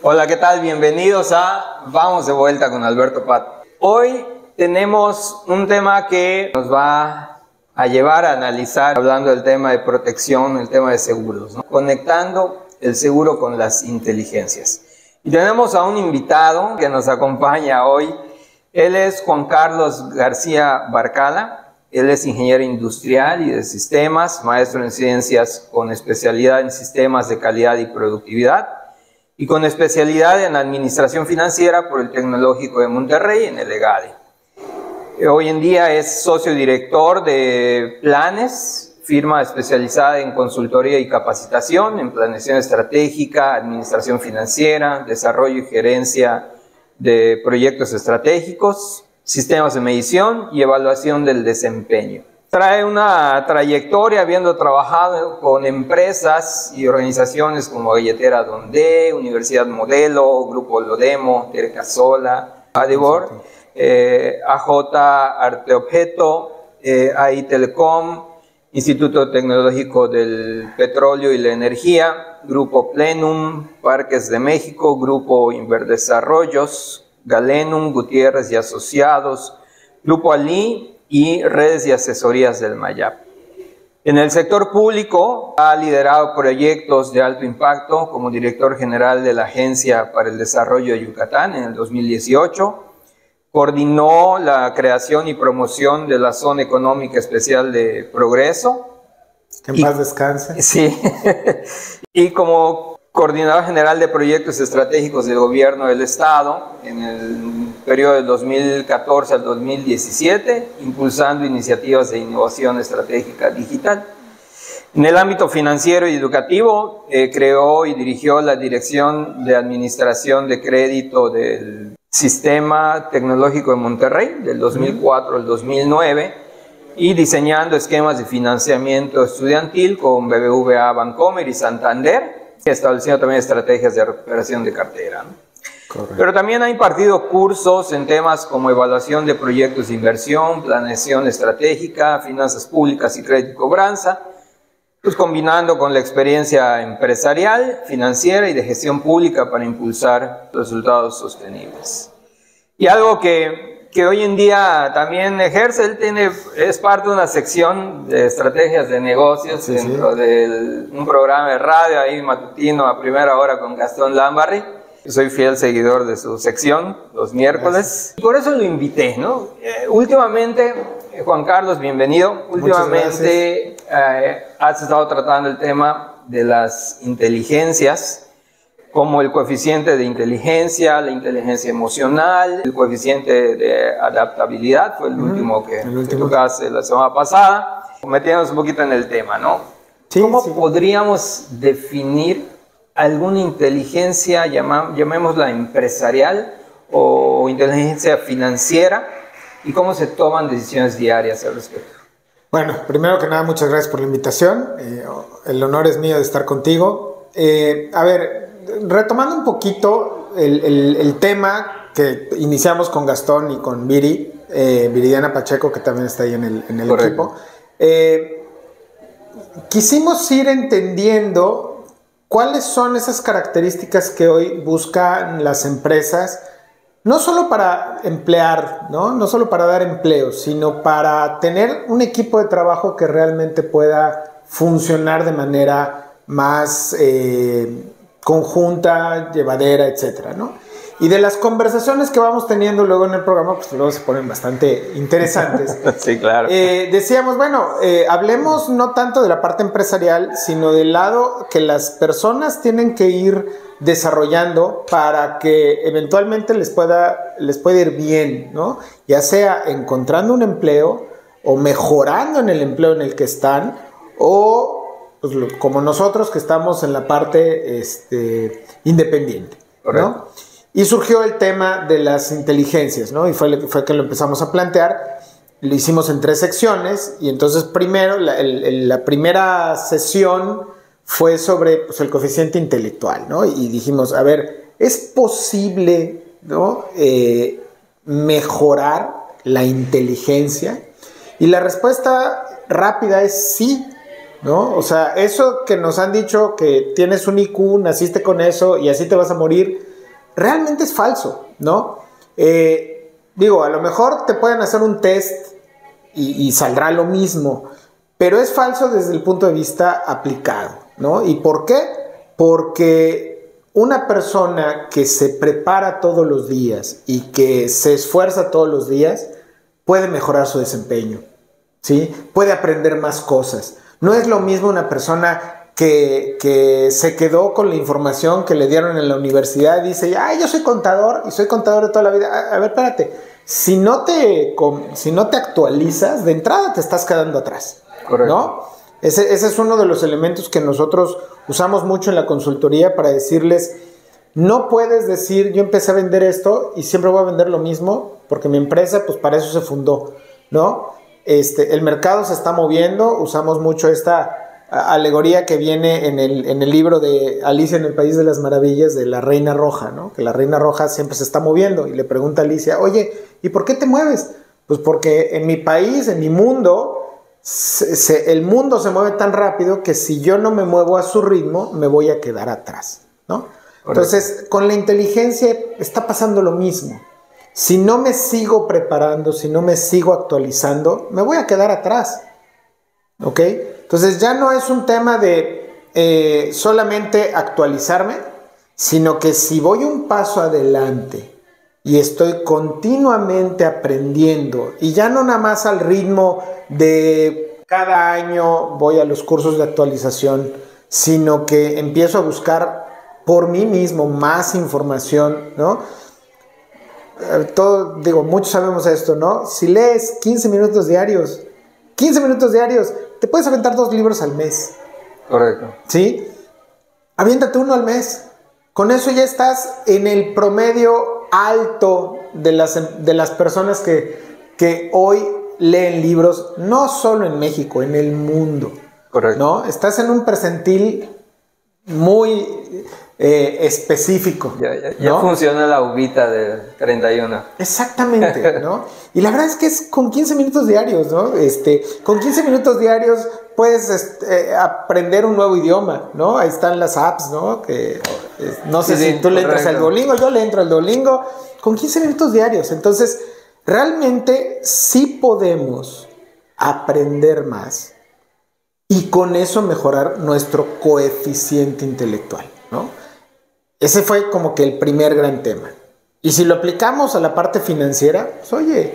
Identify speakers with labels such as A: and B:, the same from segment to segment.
A: Hola, ¿qué tal? Bienvenidos a Vamos de Vuelta con Alberto Pat. Hoy tenemos un tema que nos va a llevar a analizar, hablando del tema de protección, el tema de seguros, ¿no? Conectando el seguro con las inteligencias. Y tenemos a un invitado que nos acompaña hoy. Él es Juan Carlos García Barcala. Él es ingeniero industrial y de sistemas, maestro en ciencias con especialidad en sistemas de calidad y productividad y con especialidad en administración financiera por el Tecnológico de Monterrey en el EGADE. Hoy en día es socio director de Planes, firma especializada en consultoría y capacitación, en planeación estratégica, administración financiera, desarrollo y gerencia de proyectos estratégicos, sistemas de medición y evaluación del desempeño. Trae una trayectoria habiendo trabajado con empresas y organizaciones como Galletera Donde, Universidad Modelo, Grupo Lodemo, Tercasola, Adibor, AJ Arteobjeto, AI Telecom, Instituto Tecnológico del Petróleo y la Energía, Grupo Plenum, Parques de México, Grupo Inverdesarrollos, Galenum, Gutiérrez y Asociados, Grupo Ali y redes y asesorías del Mayap. En el sector público ha liderado proyectos de alto impacto como director general de la Agencia para el Desarrollo de Yucatán en el 2018. Coordinó la creación y promoción de la Zona Económica Especial de Progreso.
B: Que en paz descanse.
A: Sí. Y como coordinador general de proyectos estratégicos del gobierno del Estado en el periodo del 2014 al 2017, impulsando iniciativas de innovación estratégica digital. En el ámbito financiero y educativo, creó y dirigió la Dirección de Administración de Crédito del Sistema Tecnológico de Monterrey, del 2004 al 2009, y diseñando esquemas de financiamiento estudiantil con BBVA Bancomer y Santander, estableciendo también estrategias de recuperación de cartera, ¿no? Correcto. Pero también ha impartido cursos en temas como evaluación de proyectos de inversión, planeación estratégica, finanzas públicas y crédito y cobranza, pues combinando con la experiencia empresarial, financiera y de gestión pública para impulsar resultados sostenibles. Y algo que hoy en día también ejerce, él es parte de una sección de estrategias de negocios dentro de un programa de radio ahí matutino a primera hora con Gastón Lambarry. Soy fiel seguidor de su sección los miércoles. Y por eso lo invité, ¿no? Últimamente, Juan Carlos, bienvenido. Últimamente has estado tratando el tema de las inteligencias, como el coeficiente de inteligencia, la inteligencia emocional, el coeficiente de adaptabilidad, fue el último que tocaste la semana pasada, metiéndonos un poquito en el tema, ¿no? Sí, ¿cómo podríamos definir alguna inteligencia, llamémosla empresarial o inteligencia financiera, y cómo se toman decisiones diarias al respecto?
B: Bueno, primero que nada, muchas gracias por la invitación. El honor es mío de estar contigo. A ver, retomando un poquito el tema que iniciamos con Gastón y con Viridiana Pacheco, que también está ahí en el equipo, quisimos ir entendiendo cuáles son esas características que hoy buscan las empresas, no solo para emplear, no solo para dar empleo, sino para tener un equipo de trabajo que realmente pueda funcionar de manera más conjunta, llevadera, etcétera, ¿no? Y de las conversaciones que vamos teniendo luego en el programa, pues luego se ponen bastante interesantes.
A: Sí, claro.
B: Decíamos, bueno, hablemos no tanto de la parte empresarial, sino del lado que las personas tienen que ir desarrollando para que eventualmente les pueda ir bien, ¿no? Ya sea encontrando un empleo o mejorando en el empleo en el que están, o pues, como nosotros que estamos en la parte independiente,
A: correcto,
B: ¿no? Y surgió el tema de las inteligencias, ¿no? Y fue que lo empezamos a plantear. Lo hicimos en 3 secciones. Y entonces primero, la primera sesión fue sobre pues, el coeficiente intelectual, ¿no? Y dijimos, a ver, ¿es posible, ¿no? Mejorar la inteligencia? Y la respuesta rápida es sí, ¿no? O sea, eso que nos han dicho que tienes un IQ, naciste con eso y así te vas a morir, realmente es falso, ¿no? Digo, a lo mejor te pueden hacer un test y saldrá lo mismo, pero es falso desde el punto de vista aplicado, ¿no? ¿Y por qué? Porque una persona que se prepara todos los días y que se esfuerza todos los días puede mejorar su desempeño, ¿sí? Puede aprender más cosas. No es lo mismo una persona que se quedó con la información que le dieron en la universidad y dice, ay, yo soy contador y soy contador de toda la vida. A ver, espérate, si no te actualizas, de entrada te estás quedando atrás. Correcto. ¿No? Ese es uno de los elementos que nosotros usamos mucho en la consultoría para decirles, no puedes decir, yo empecé a vender esto y siempre voy a vender lo mismo, porque mi empresa, pues para eso se fundó, ¿no? El mercado se está moviendo, usamos mucho esta alegoría que viene en el libro de Alicia en el País de las Maravillas de la Reina Roja, ¿no? Que la Reina Roja siempre se está moviendo y le pregunta a Alicia, oye, ¿y por qué te mueves? Pues porque en mi país, en mi mundo, el mundo se mueve tan rápido que si yo no me muevo a su ritmo, me voy a quedar atrás, ¿no? Entonces, con la inteligencia está pasando lo mismo. Si no me sigo preparando, si no me sigo actualizando, me voy a quedar atrás, ¿ok? Entonces ya no es un tema de solamente actualizarme, sino que si voy un paso adelante y estoy continuamente aprendiendo, y ya no nada más al ritmo de cada año voy a los cursos de actualización, sino que empiezo a buscar por mí mismo más información, ¿no? Muchos sabemos esto, ¿no? Si lees 15 minutos diarios, te puedes aventar 2 libros al mes.
A: Correcto.
B: ¿Sí? Aviéntate uno al mes. Con eso ya estás en el promedio alto de las personas que hoy leen libros, no solo en México, en el mundo.
A: Correcto.
B: ¿No? Estás en un percentil muy específico.
A: Ya funciona la uvita del 31.
B: Exactamente, ¿no? Y la verdad es que es con 15 minutos diarios, ¿no? Con 15 minutos diarios puedes aprender un nuevo idioma, ¿no? Ahí están las apps, ¿no? No sé si tú le entras al Duolingo, yo le entro al Duolingo, con 15 minutos diarios. Entonces, realmente sí podemos aprender más y con eso mejorar nuestro coeficiente intelectual, ¿no? Ese fue como que el primer gran tema. Y si lo aplicamos a la parte financiera, pues oye,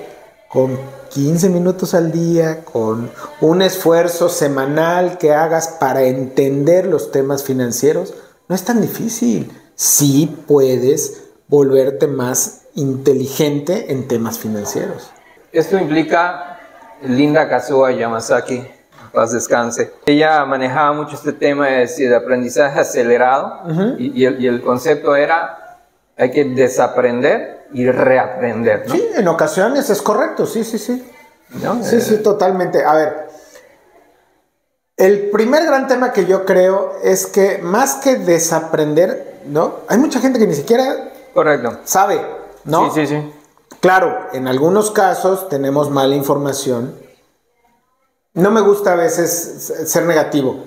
B: con 15 minutos al día, con un esfuerzo semanal que hagas para entender los temas financieros, no es tan difícil. Sí puedes volverte más inteligente en temas financieros.
A: Esto implica Linda Kazuo Yamasaki, paz descanse. Ella manejaba mucho este tema de aprendizaje acelerado. y el concepto era hay que desaprender y reaprender, ¿no?
B: Sí, en ocasiones es correcto, sí. ¿No? Sí, totalmente. A ver, el primer gran tema que yo creo es que más que desaprender, ¿no? Hay mucha gente que ni siquiera sabe, ¿no?
A: Sí.
B: Claro, en algunos casos tenemos mala información. No me gusta a veces ser negativo.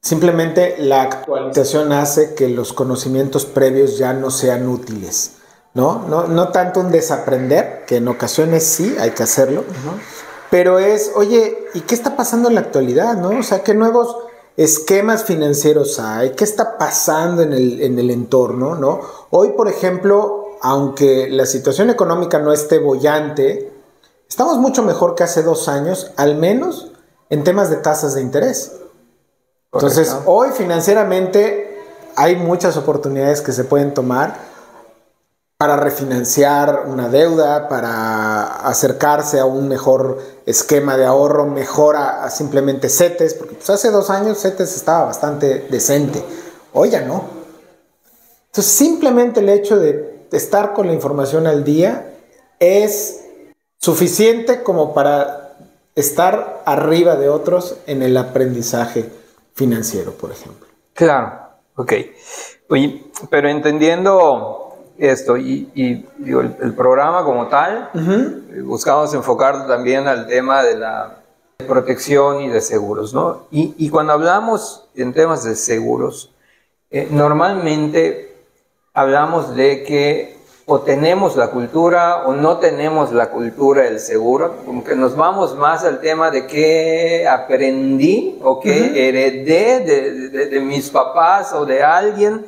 B: Simplemente la actualización hace que los conocimientos previos ya no sean útiles, ¿no? No tanto un desaprender, que en ocasiones sí hay que hacerlo, pero es, oye, ¿y qué está pasando en la actualidad, no? O sea, ¿qué nuevos esquemas financieros hay? ¿Qué está pasando en el entorno, no? Hoy, por ejemplo, aunque la situación económica no esté boyante, estamos mucho mejor que hace 2 años, al menos en temas de tasas de interés. Entonces, hoy financieramente hay muchas oportunidades que se pueden tomar para refinanciar una deuda, para acercarse a un mejor esquema de ahorro, mejor a simplemente CETES, porque pues hace 2 años CETES estaba bastante decente, hoy ya no. Entonces, simplemente el hecho de estar con la información al día es suficiente como para estar arriba de otros en el aprendizaje financiero, por ejemplo.
A: Claro, ok. Oye, pero entendiendo esto y digo, el programa como tal, buscamos enfocar también al tema de la protección y de seguros, ¿no? Y cuando hablamos en temas de seguros, normalmente hablamos de que o tenemos la cultura o no tenemos la cultura del seguro, como que nos vamos más al tema de qué aprendí o qué heredé de mis papás o de alguien.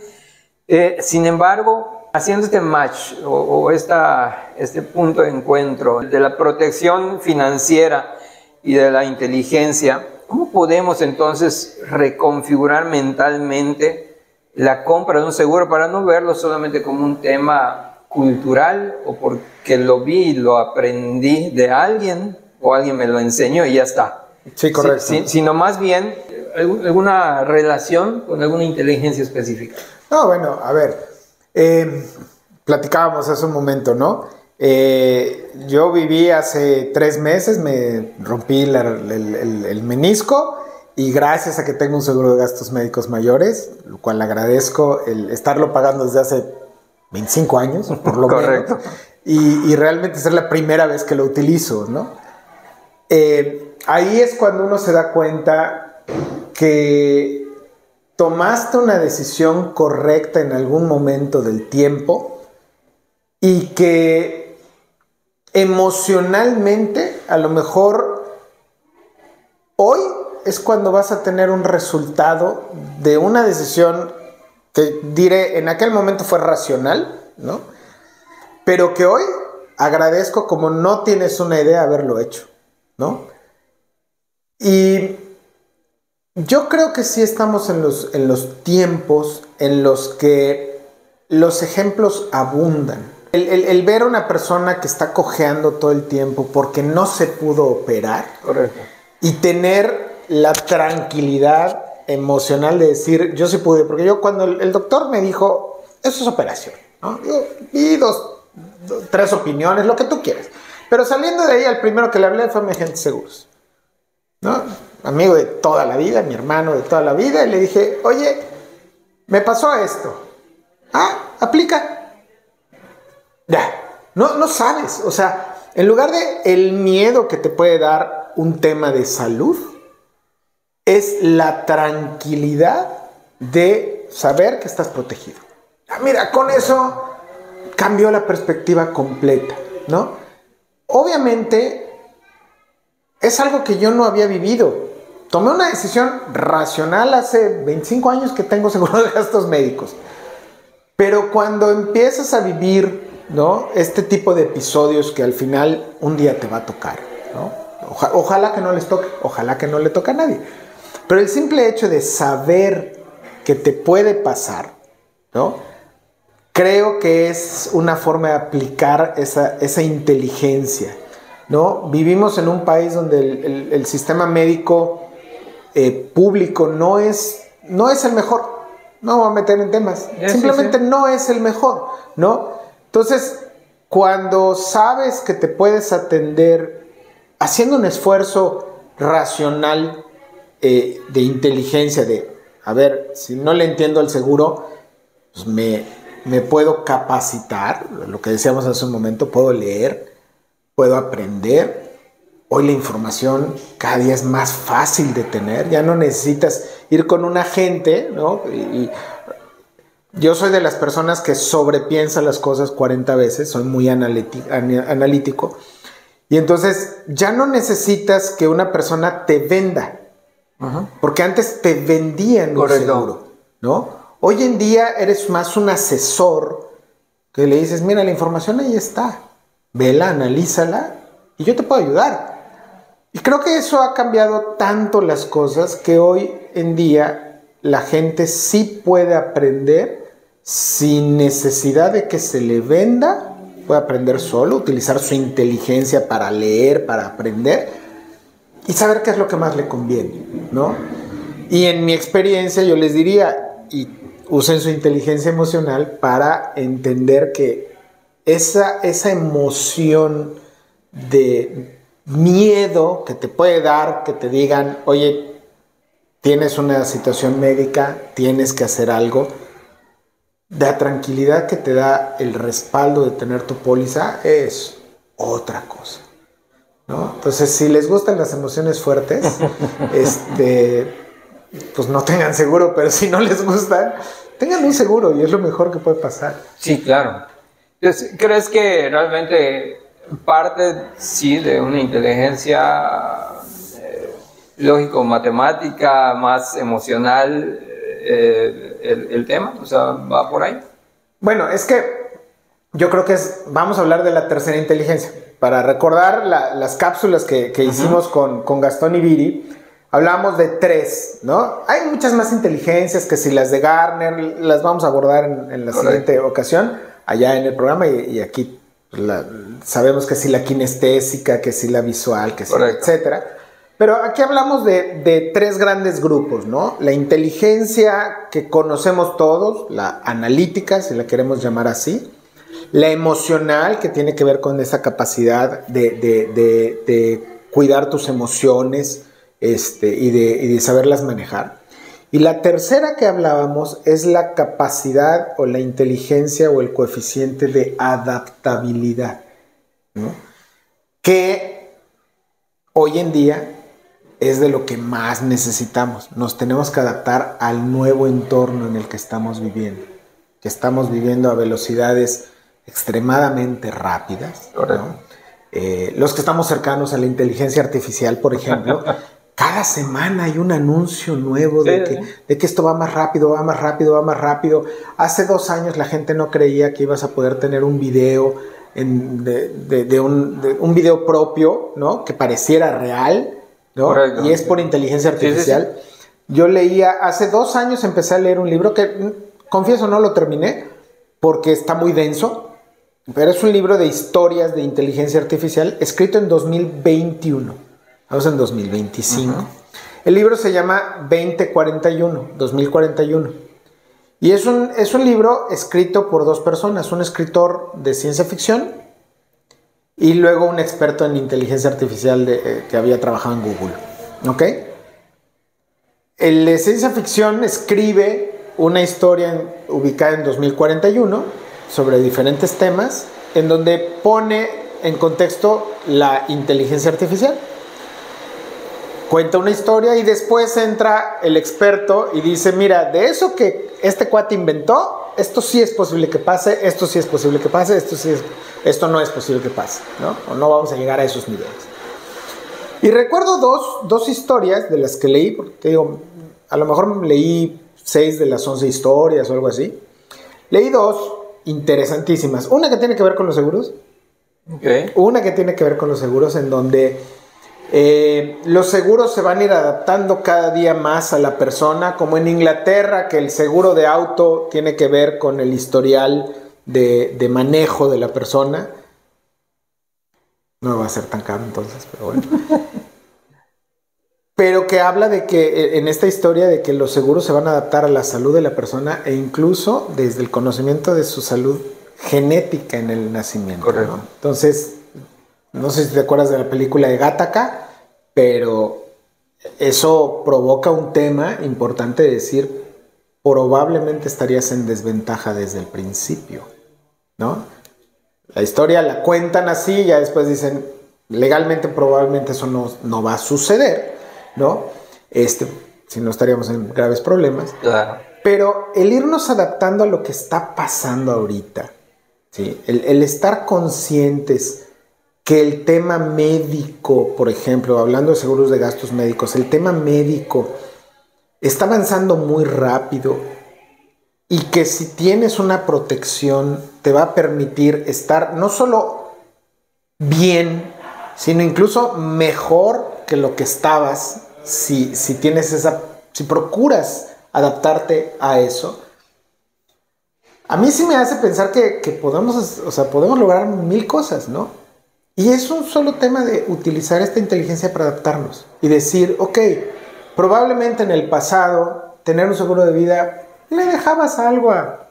A: Sin embargo, haciendo este match o este punto de encuentro de la protección financiera y de la inteligencia, ¿cómo podemos entonces reconfigurar mentalmente la compra de un seguro para no verlo solamente como un tema cultural o porque lo vi y lo aprendí de alguien o alguien me lo enseñó y ya está?
B: Sí, correcto.
A: Sino más bien alguna relación con alguna inteligencia específica.
B: No, bueno, a ver, platicábamos hace un momento, ¿no? Yo viví hace 3 meses, me rompí el menisco y gracias a que tengo un seguro de gastos médicos mayores, lo cual agradezco el estarlo pagando desde hace 25 años, por lo
A: Correcto.
B: menos, y realmente es la primera vez que lo utilizo, ¿no? Ahí es cuando uno se da cuenta que tomaste una decisión correcta en algún momento del tiempo y que emocionalmente a lo mejor hoy es cuando vas a tener un resultado de una decisión que diré en aquel momento fue racional, ¿no? Pero que hoy agradezco como no tienes una idea haberlo hecho, ¿no? Y yo creo que sí estamos en los tiempos en los que los ejemplos abundan. El ver a una persona que está cojeando todo el tiempo porque no se pudo operar.
A: Correcto.
B: Y tener la tranquilidad emocional de decir, yo sí pude. Porque yo cuando el doctor me dijo, eso es operación, ¿no? Yo vi 3 opiniones, lo que tú quieras. Pero saliendo de ahí, al primero que le hablé fue a mi agente de seguros, ¿no? Amigo de toda la vida, mi hermano de toda la vida, y le dije, oye, me pasó esto. Ah, aplica. Ya, no sabes, o sea, en lugar de el miedo que te puede dar un tema de salud, es la tranquilidad de saber que estás protegido. Ah, mira, con eso cambió la perspectiva completa, ¿no? Obviamente, es algo que yo no había vivido. Tomé una decisión racional hace 25 años que tengo seguro de gastos médicos. Pero cuando empiezas a vivir, ¿no?, este tipo de episodios que al final un día te va a tocar, ¿no? Ojalá que no les toque, ojalá que no le toque a nadie. Pero el simple hecho de saber que te puede pasar, ¿no?, creo que es una forma de aplicar esa inteligencia, ¿no? Vivimos en un país donde el sistema médico público no es el mejor. No voy a meter en temas. Simplemente sí. No es el mejor, ¿no? Entonces, cuando sabes que te puedes atender haciendo un esfuerzo racional de inteligencia, de, a ver, si no le entiendo al seguro, pues me puedo capacitar, lo que decíamos hace un momento, puedo leer, puedo aprender. Hoy la información cada día es más fácil de tener, ya no necesitas ir con un agente, ¿no? Y yo soy de las personas que sobrepiensa las cosas 40 veces, soy muy analítico, y entonces ya no necesitas que una persona te venda, porque antes te vendían un seguro, ¿no? Hoy en día eres más un asesor que le dices, mira, la información ahí está, vela, analízala y yo te puedo ayudar. Y creo que eso ha cambiado tanto las cosas que hoy en día la gente sí puede aprender sin necesidad de que se le venda, puede aprender solo, utilizar su inteligencia para leer, para aprender y saber qué es lo que más le conviene, ¿no? Y en mi experiencia yo les diría, y usen su inteligencia emocional para entender que esa emoción de miedo que te puede dar, que te digan, oye, tienes una situación médica, tienes que hacer algo, la tranquilidad que te da el respaldo de tener tu póliza es otra cosa, ¿no? Entonces, si les gustan las emociones fuertes, pues no tengan seguro, pero si no les gustan, tengan un seguro y es lo mejor que puede pasar.
A: Sí, claro. Entonces, ¿crees que realmente parte, sí, de una inteligencia lógico-matemática, más emocional, el tema? O sea, ¿va por ahí?
B: Bueno, es que yo creo que vamos a hablar de la tercera inteligencia. Para recordar las cápsulas que hicimos con Gastón y Viri, hablamos de 3, ¿no? Hay muchas más inteligencias que si las de Gartner, las vamos a abordar en la siguiente ocasión, allá en el programa, y aquí sabemos que si la kinestésica, que si la visual, que si etcétera. Pero aquí hablamos de 3 grandes grupos, ¿no? La inteligencia que conocemos todos, la analítica, si la queremos llamar así, la emocional, que tiene que ver con esa capacidad de cuidar tus emociones y de saberlas manejar. Y la tercera que hablábamos es la capacidad o la inteligencia o el coeficiente de adaptabilidad, ¿no? Que hoy en día es de lo que más necesitamos. Nos tenemos que adaptar al nuevo entorno en el que estamos viviendo. Que estamos viviendo a velocidades extremadamente rápidas, ¿no? Los que estamos cercanos a la inteligencia artificial, por ejemplo, cada semana hay un anuncio nuevo de que esto va más rápido, va más rápido, va más rápido. Hace 2 años la gente no creía que ibas a poder tener un video, un video propio, ¿no? Que pareciera real, ¿no? Correcto. Y es por inteligencia artificial. Sí. Yo leía, hace 2 años empecé a leer un libro que, confieso, no lo terminé porque está muy denso, pero es un libro de historias de inteligencia artificial escrito en 2021. Vamos en 2025. El libro se llama 2041. Y es un libro escrito por 2 personas, un escritor de ciencia ficción y luego un experto en inteligencia artificial que había trabajado en Google. ¿Ok? El de ciencia ficción escribe una historia ubicada en 2041 sobre diferentes temas, en donde pone en contexto la inteligencia artificial. Cuenta una historia y después entra el experto y dice, mira, de eso que este cuate inventó, esto sí es posible que pase, esto sí es posible que pase, esto no es posible que pase, ¿no? O no vamos a llegar a esos niveles. Y recuerdo dos historias de las que leí, porque te digo, a lo mejor leí 6 de las 11 historias o algo así. Leí 2 interesantísimas. Una que tiene que ver con los seguros. Una que tiene que ver con los seguros, en donde los seguros se van a ir adaptando cada día más a la persona, como en Inglaterra, que el seguro de auto tiene que ver con el historial de manejo de la persona. No va a ser tan caro entonces, pero bueno. Pero que habla de que en esta historia de que los seguros se van a adaptar a la salud de la persona e incluso desde el conocimiento de su salud genética en el nacimiento, ¿no? Entonces, no sé si te acuerdas de la película de Gattaca, pero eso provoca un tema importante de decir, probablemente estarías en desventaja desde el principio, ¿no? La historia la cuentan así y ya después dicen, legalmente probablemente eso no va a suceder, ¿no? Si no estaríamos en graves problemas.
A: Claro.
B: Pero el irnos adaptando a lo que está pasando ahorita, ¿sí? El estar conscientes que el tema médico, por ejemplo, hablando de seguros de gastos médicos, el tema médico está avanzando muy rápido y que si tienes una protección te va a permitir estar no solo bien, sino incluso mejor que lo que estabas si procuras adaptarte a eso. A mí sí me hace pensar que podemos lograr 1000 cosas, ¿no? Y es un solo tema de utilizar esta inteligencia para adaptarnos y decir, ok, probablemente en el pasado tener un seguro de vida le dejabas algo a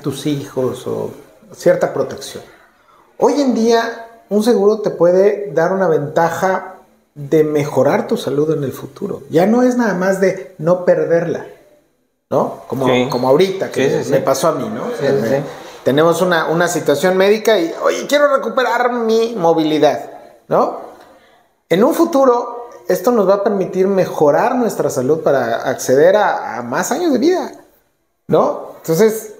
B: tus hijos o cierta protección. Hoy en día un seguro te puede dar una ventaja de mejorar tu salud en el futuro. Ya no es nada más de no perderla, ¿no? Como ahorita, que me pasó a mí, ¿no? Tenemos una situación médica y, oye, quiero recuperar mi movilidad, ¿no? En un futuro, esto nos va a permitir mejorar nuestra salud para acceder a más años de vida, ¿no? Entonces,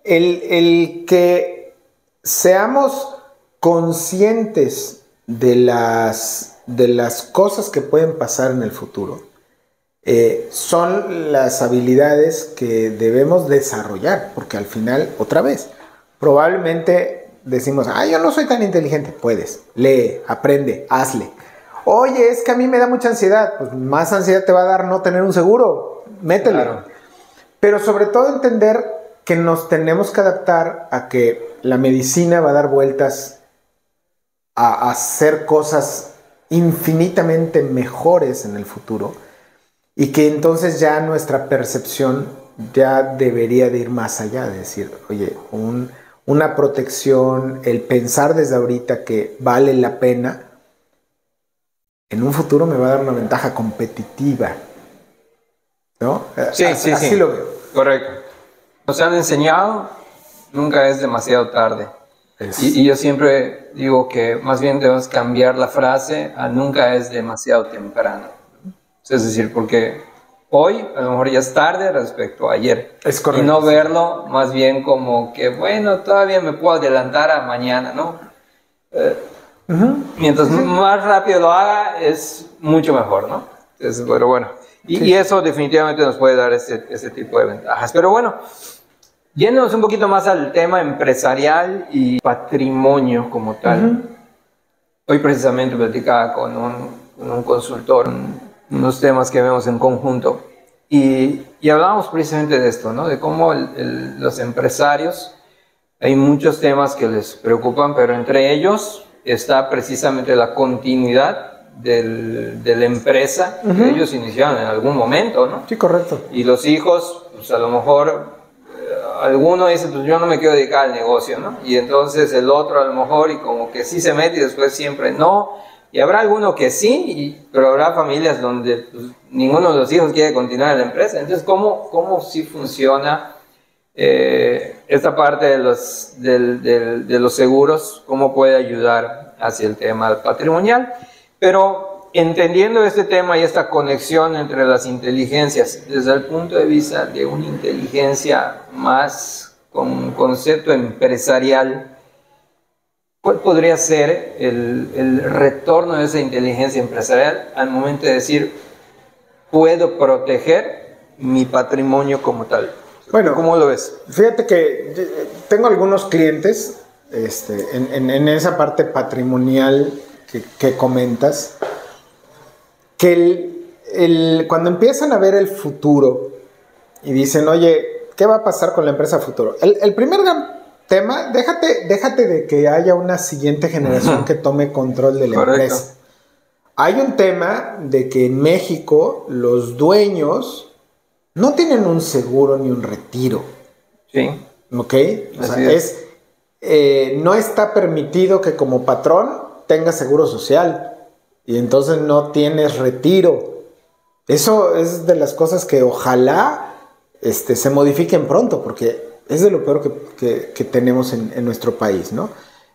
B: el que seamos conscientes de las cosas que pueden pasar en el futuro, son las habilidades que debemos desarrollar, porque al final, otra vez, probablemente decimos, yo no soy tan inteligente. Puedes, lee, aprende, hazle. Oye, es que a mí me da mucha ansiedad. Pues más ansiedad te va a dar no tener un seguro. Métele. Claro. Pero sobre todo entender que nos tenemos que adaptar a que la medicina va a dar vueltas a hacer cosas infinitamente mejores en el futuro, y que entonces ya nuestra percepción ya debería de ir más allá, de decir, oye, una protección, el pensar desde ahorita que vale la pena, en un futuro me va a dar una ventaja competitiva, ¿no?
A: Sí, así lo veo. Correcto. Nos han enseñado, nunca es demasiado tarde. Y yo siempre digo que más bien debemos cambiar la frase a nunca es demasiado temprano. Es decir, porque hoy a lo mejor ya es tarde respecto a ayer.
B: Es correcto.
A: Y no verlo más bien como que, bueno, todavía me puedo adelantar a mañana, ¿no? Mientras más rápido lo haga, es mucho mejor, ¿no? Entonces, pero bueno. Y eso definitivamente nos puede dar ese tipo de ventajas. Pero bueno, yéndonos un poquito más al tema empresarial y patrimonio como tal. Hoy precisamente platicaba con un consultor, unos temas que vemos en conjunto, y hablábamos precisamente de esto, ¿no? De cómo los empresarios, hay muchos temas que les preocupan, pero entre ellos está precisamente la continuidad de la empresa que ellos iniciaron en algún momento, ¿no?
B: Sí, correcto.
A: Y los hijos, pues a lo mejor alguno dice, pues yo no me quiero dedicar al negocio, ¿no? Y entonces el otro a lo mejor, y como que sí se mete y después siempre no. Y habrá alguno que sí, pero habrá familias donde pues, ninguno de los hijos quiere continuar en la empresa. Entonces, ¿cómo sí funciona esta parte de los seguros? ¿Cómo puede ayudar hacia el tema patrimonial? Pero entendiendo este tema y esta conexión entre las inteligencias, desde el punto de vista de una inteligencia más con un concepto empresarial, ¿cuál podría ser el retorno de esa inteligencia empresarial al momento de decir, puedo proteger mi patrimonio como tal?
B: Bueno,
A: ¿cómo lo ves?
B: Fíjate que tengo algunos clientes en esa parte patrimonial que comentas, que cuando empiezan a ver el futuro y dicen, oye, ¿qué va a pasar con la empresa a futuro? El primer gran tema, déjate de que haya una siguiente generación que tome control de la empresa. Hay un tema de que en México los dueños no tienen un seguro ni un retiro.
A: Sí.
B: ¿Ok? O sea, no está permitido que como patrón tengas seguro social y entonces no tienes retiro. Eso es de las cosas que ojalá se modifiquen pronto, porque es de lo peor que tenemos en nuestro país, ¿no?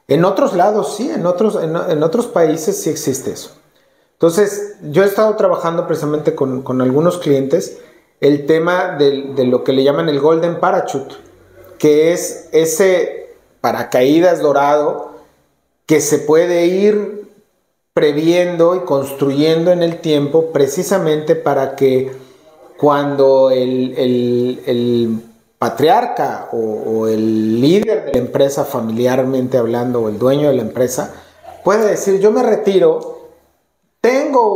B: En otros lados sí, en otros países sí existe eso. Entonces, yo he estado trabajando precisamente con algunos clientes el tema de lo que le llaman el Golden Parachute, que es ese paracaídas dorado que se puede ir previendo y construyendo en el tiempo precisamente para que cuando el patriarca o el líder de la empresa, familiarmente hablando, o el dueño de la empresa, puede decir, yo me retiro, tengo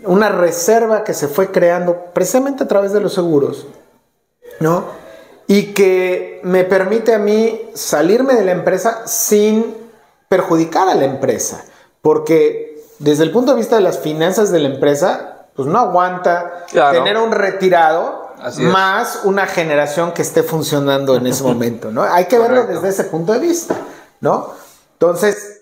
B: una reserva que se fue creando precisamente a través de los seguros, ¿no? Y que me permite a mí salirme de la empresa sin perjudicar a la empresa, porque desde el punto de vista de las finanzas de la empresa, pues no aguanta tener un retirado más una generación que esté funcionando en ese momento, ¿no? Hay que verlo desde ese punto de vista, ¿no? Entonces,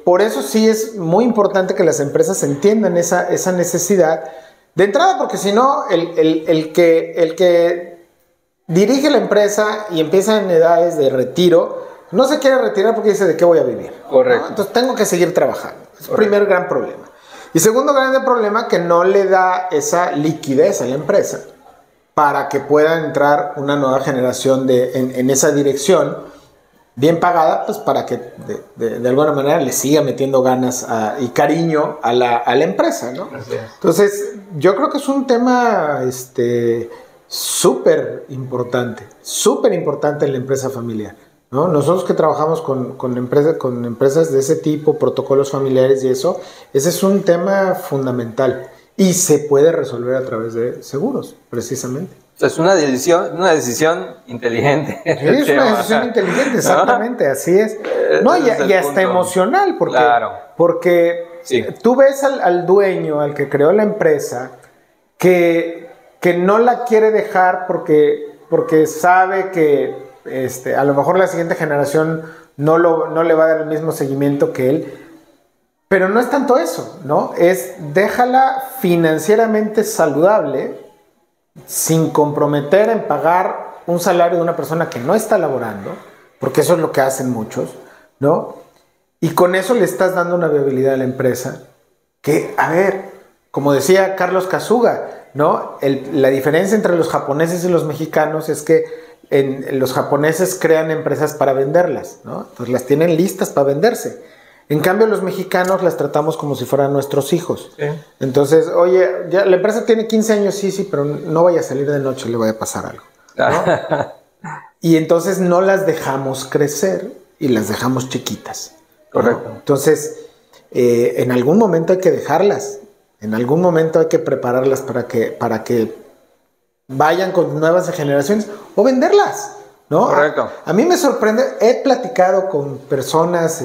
B: por eso sí es muy importante que las empresas entiendan esa necesidad de entrada, porque si no, el que dirige la empresa y empieza en edades de retiro, no se quiere retirar porque dice, ¿de qué voy a vivir?
A: Correcto.
B: ¿No? Entonces tengo que seguir trabajando. Es el primer gran problema. Y segundo gran problema, que no le da esa liquidez a la empresa. para que pueda entrar una nueva generación en esa dirección, bien pagada, pues para que de alguna manera le siga metiendo ganas y cariño a la empresa, ¿no? Entonces, yo creo que es un tema súper importante en la empresa familiar, ¿no? Nosotros que trabajamos con empresas de ese tipo, protocolos familiares y eso, ese es un tema fundamental y se puede resolver a través de seguros, precisamente.
A: Es una decisión inteligente.
B: Sí, es una decisión inteligente, exactamente, así es. No, y hasta emocional, porque sí, tú ves al dueño, al que creó la empresa, que no la quiere dejar porque sabe que a lo mejor la siguiente generación no le va a dar el mismo seguimiento que él. Pero no es tanto eso, ¿no? Es déjala financieramente saludable, sin comprometer en pagar un salario de una persona que no está laborando, porque eso es lo que hacen muchos, ¿no? Y con eso le estás dando una viabilidad a la empresa que, a ver, como decía Carlos Kazuga, ¿no? La diferencia entre los japoneses y los mexicanos es que los japoneses crean empresas para venderlas, ¿no? Entonces las tienen listas para venderse. En cambio, los mexicanos las tratamos como si fueran nuestros hijos. Sí. Entonces, oye, ya la empresa tiene 15 años, sí, pero no vaya a salir de noche, le vaya a pasar algo, ¿no? Y entonces no las dejamos crecer y las dejamos chiquitas, ¿no? Correcto. Entonces, en algún momento hay que dejarlas, en algún momento hay que prepararlas para que vayan con nuevas generaciones o venderlas, ¿no? Correcto. A mí me sorprende, he platicado con personas,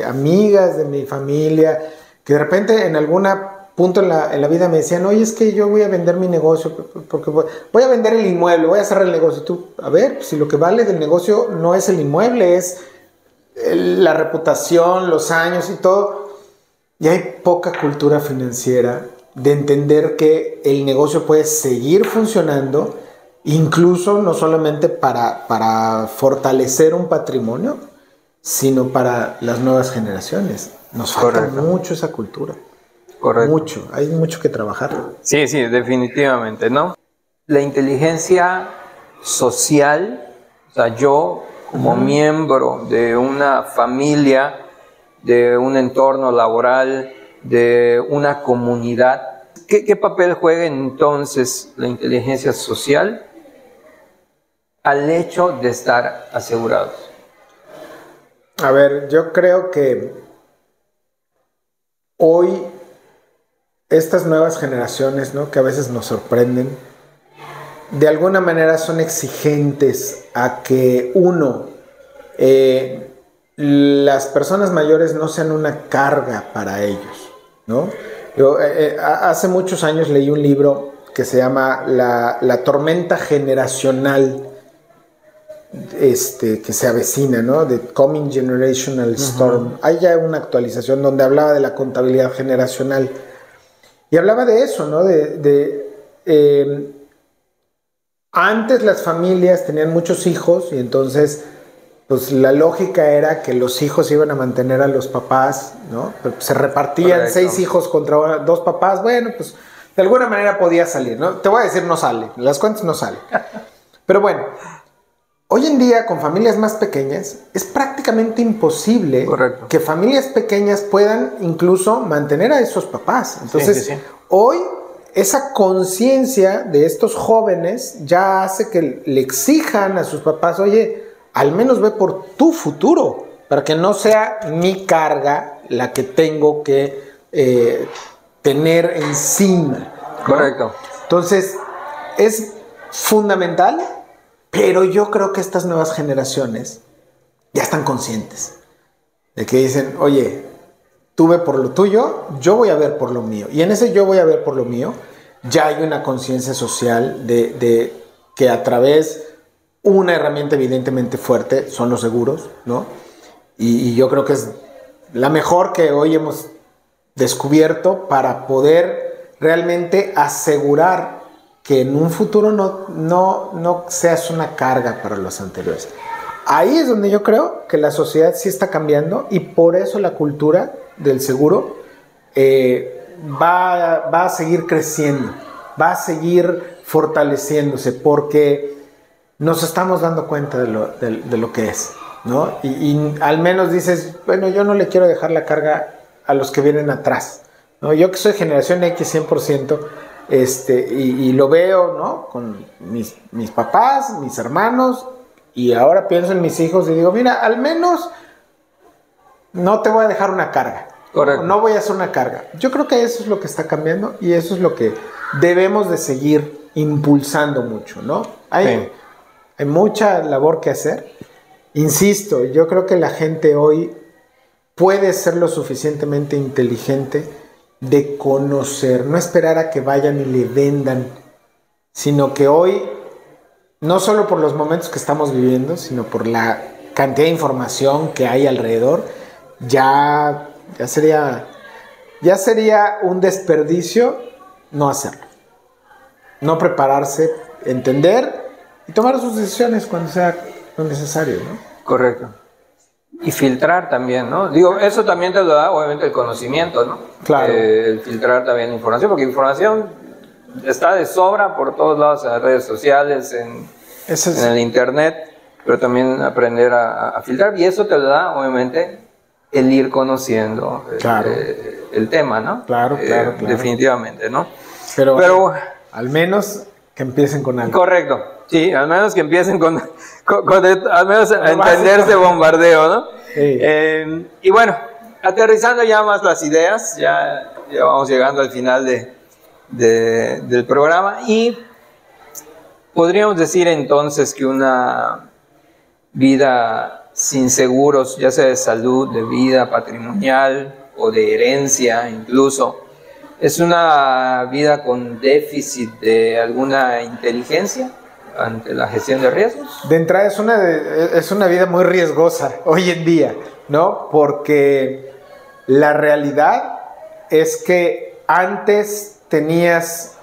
B: amigas de mi familia, que de repente en algún punto en la vida me decían, oye, es que yo voy a vender mi negocio, porque voy a vender el inmueble, voy a cerrar el negocio. Tú, a ver, si lo que vale del negocio no es el inmueble, es la reputación, los años y todo. Y hay poca cultura financiera de entender que el negocio puede seguir funcionando, incluso no solamente para fortalecer un patrimonio, sino para las nuevas generaciones. Nos falta mucho esa cultura. Correcto. Mucho, hay mucho que trabajar.
A: Sí, definitivamente, ¿no? La inteligencia social, o sea, yo como miembro de una familia, de un entorno laboral, de una comunidad, ¿qué papel juega entonces la inteligencia social al hecho de estar asegurados?
B: A ver, yo creo que hoy estas nuevas generaciones, ¿no?, que a veces nos sorprenden, de alguna manera son exigentes a que las personas mayores no sean una carga para ellos, ¿no? Yo hace muchos años leí un libro que se llama La tormenta generacional que se avecina, ¿no? The Coming Generational Storm. Hay ya una actualización donde hablaba de la contabilidad generacional y hablaba de eso, ¿no? Antes las familias tenían muchos hijos y entonces pues la lógica era que los hijos iban a mantener a los papás, ¿no? Se repartían 6 hijos contra 2 papás. Bueno, pues de alguna manera podía salir, ¿no? Te voy a decir, no sale, las cuentas no salen. Pero bueno, hoy en día con familias más pequeñas es prácticamente imposible que familias pequeñas puedan incluso mantener a esos papás. Entonces, hoy esa conciencia de estos jóvenes ya hace que le exijan a sus papás, oye, al menos ve por tu futuro, para que no sea mi carga la que tengo que tener encima, ¿no? Correcto. Entonces, es fundamental, pero yo creo que estas nuevas generaciones ya están conscientes de que dicen, oye, tú ve por lo tuyo, yo voy a ver por lo mío. Y en ese yo voy a ver por lo mío, ya hay una conciencia social de que a través, una herramienta evidentemente fuerte son los seguros, ¿no? Y yo creo que es la mejor que hoy hemos descubierto para poder realmente asegurar que en un futuro no seas una carga para los anteriores. Ahí es donde yo creo que la sociedad sí está cambiando y por eso la cultura del seguro va a seguir creciendo, va a seguir fortaleciéndose porque nos estamos dando cuenta de lo que es, ¿no? Y al menos dices, bueno, yo no le quiero dejar la carga a los que vienen atrás, ¿no? Yo que soy generación X 100%, y lo veo, ¿no? Con mis papás, mis hermanos, y ahora pienso en mis hijos y digo, mira, al menos no te voy a dejar una carga.
A: Correcto.
B: No voy a hacer una carga. Yo creo que eso es lo que está cambiando y eso es lo que debemos de seguir impulsando mucho, ¿no? Hay mucha labor que hacer. Insisto, yo creo que la gente hoy puede ser lo suficientemente inteligente de conocer, no esperar a que vayan y le vendan, sino que hoy, no solo por los momentos que estamos viviendo, sino por la cantidad de información que hay alrededor, ya sería un desperdicio no hacerlo. No prepararse, entender y tomar sus decisiones cuando sea necesario, ¿no?
A: Correcto. Y filtrar también, ¿no? Digo, eso también te lo da, obviamente, el conocimiento, ¿no?
B: Claro.
A: El filtrar también información, porque información está de sobra por todos lados, en las redes sociales, en el internet, pero también aprender a filtrar. Y eso te lo da, obviamente, el ir conociendo el tema, ¿no?
B: Claro.
A: Definitivamente, ¿no?
B: Pero al menos que empiecen con algo.
A: Correcto. Sí, al menos que empiecen con al menos a entenderse bombardeo, ¿no?
B: Sí.
A: Y bueno, aterrizando ya más las ideas, ya vamos llegando al final del programa y podríamos decir entonces que una vida sin seguros, ya sea de salud, de vida patrimonial o de herencia incluso, es una vida con déficit de alguna inteligencia ante la gestión de riesgos.
B: De entrada es una vida muy riesgosa hoy en día, ¿no? Porque la realidad es que antes tenías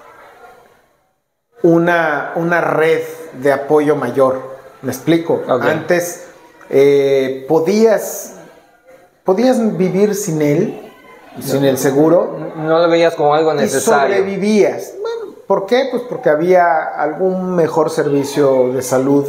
B: una red de apoyo mayor. ¿Me explico? Okay. Antes podías vivir sin él, sin el seguro.
A: No lo veías como algo necesario.
B: Y sobrevivías. Bueno, ¿por qué? Pues porque había algún mejor servicio de salud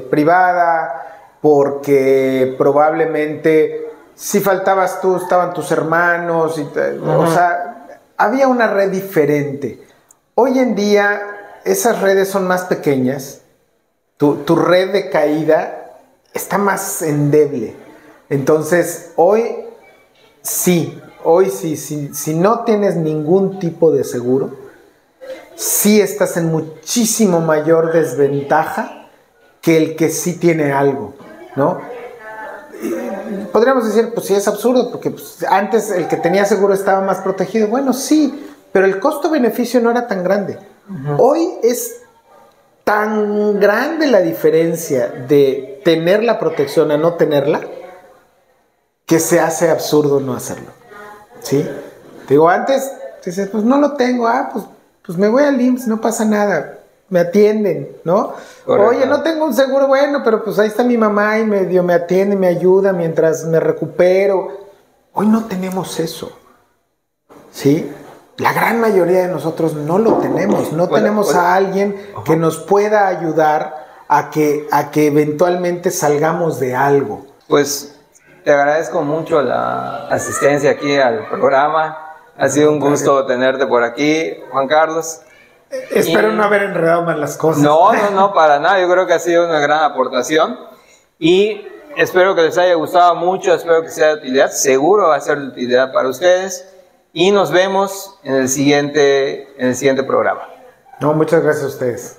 B: privada, porque probablemente si faltabas tú, estaban tus hermanos, o sea, había una red diferente. Hoy en día esas redes son más pequeñas, tu red de caída está más endeble. Entonces, hoy sí, si no tienes ningún tipo de seguro, sí estás en muchísimo mayor desventaja que el que sí tiene algo, ¿no? Y podríamos decir, pues sí es absurdo, porque pues, antes el que tenía seguro estaba más protegido. Bueno, sí, pero el costo-beneficio no era tan grande. Hoy es tan grande la diferencia de tener la protección a no tenerla, que se hace absurdo no hacerlo, ¿sí? Digo, antes dices, pues no lo tengo, pues me voy al IMSS, no pasa nada, me atienden, ¿no? Correcto. Oye, no tengo un seguro, bueno, pero pues ahí está mi mamá y me atiende, me ayuda mientras me recupero. Hoy no tenemos eso, ¿sí? La gran mayoría de nosotros no lo tenemos, tenemos a alguien que nos pueda ayudar a que eventualmente salgamos de algo.
A: Pues te agradezco mucho la asistencia aquí al programa. Ha sido un gusto tenerte por aquí, Juan Carlos.
B: Espero no haber enredado más las cosas.
A: No, para nada. Yo creo que ha sido una gran aportación y espero que les haya gustado mucho, espero que sea de utilidad. Seguro va a ser de utilidad para ustedes y nos vemos en el siguiente programa.
B: No, muchas gracias a ustedes.